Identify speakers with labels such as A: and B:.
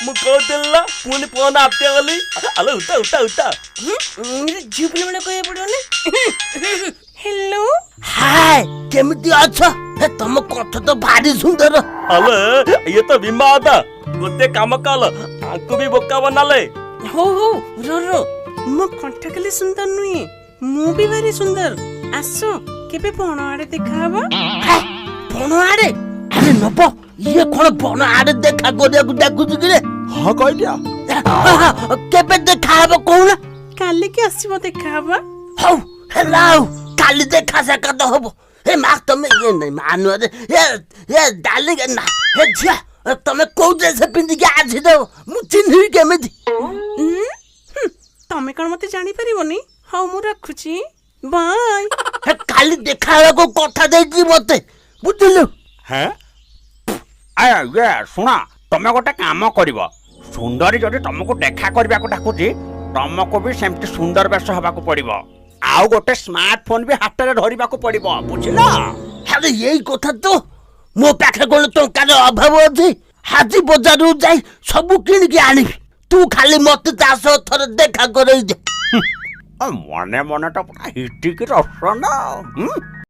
A: ମୁଁ କହୁଥିଲି ନା ପୁଣି ଫୋନ ଆପ୍ତେ ଗଲି ଆଲୋ ଉଠା ଉଠା ଉଠା
B: ଝିଅ ପିଲା ବେଳେ କହିବାକୁ ପଡିବନି। ହେଲୋ
C: ହାय କେମିତି ଅଛ? ତମ କଥା ତ ଭାରି ସୁନ୍ଦର।
A: ଆଲୋ ଇଏ ତ ବିମାତା ଗୋଟେ କାମ କଲ ଆଙ୍କୁ ବି ବୋକା ବନାଲେ।
B: ହଉ ହଉ ର ମୋ କଣ୍ଠ ଖାଲି ସୁନ୍ଦର ନୁହେଁ ମୁଁ ବି ଭାରି ସୁନ୍ଦର। ଆସ କେବେ ବଣ ଆଡେ ଦେଖାହବା।
C: ବଣ ଆଡେ? ଆରେ ନବ ଇଏ କଣ ବଣ ଆଡେ ଦେଖା କରିବାକୁ ଡାକୁଛୁ କିରେ?
D: ହଁ କହିଦିଅ।
C: କେବେ ଦେଖାହବ କହୁନା?
B: କାଲିକି ଆସିବ ଦେଖାହବା।
C: ହଉ ହେଲା ଆଉ କାଲି ଦେଖା ସାକ୍ଷାତ ହବ। ଏ ମା ତମେ ମାନୁଆରେ ଏ ଡାଲି ନା ଏ ଝିଅ ତମେ କୋଉ ଡ୍ରେସ ପିନ୍ଧିକି ଆସିଦେବ ମୁଁ ଚିହ୍ନିବି କେମିତି?
B: ତମେ କଣ ମତେ ଜାଣିପାରିବନି? ହଉ ମୁଁ ରଖୁଛି ବାଏ।
C: କାଲି ଦେଖା ହେବାକୁ କଥା ଦେଇଛି ମତେ ବୁଝିଲୁ?
D: ଶୁଣ ତମେ ଗୋଟେ କାମ କରିବ ସୁନ୍ଦରୀ ଯଦି ତମକୁ ଦେଖା କରିବାକୁ ଡାକୁଛି ତମକୁ ବି ସେମିତି ସୁନ୍ଦର ବେଶ ହବାକୁ ପଡିବ ଆଉ ଗୋଟେ ସ୍ମାର୍ଟଫୋନ ବି ହାତରେ ଧରିବାକୁ ପଡିବ ବୁଝିଲ?
C: ଆରେ ଏଇ କଥା ତ ମୋ ପାଖରେ କଣ ଟଙ୍କାର ଅଭାବ ଅଛି? ଆଜି ବଜାରରୁ ଯାଇ ସବୁ କିଣିକି ଆଣିବି ତୁ ଖାଲି ମତେ ତା ସହ ଥରେ ଦେଖା କରେଇ ଦେ।
D: ମନେ ମନେ ତ ପୁରା ହିଟିକି ରସ ନା।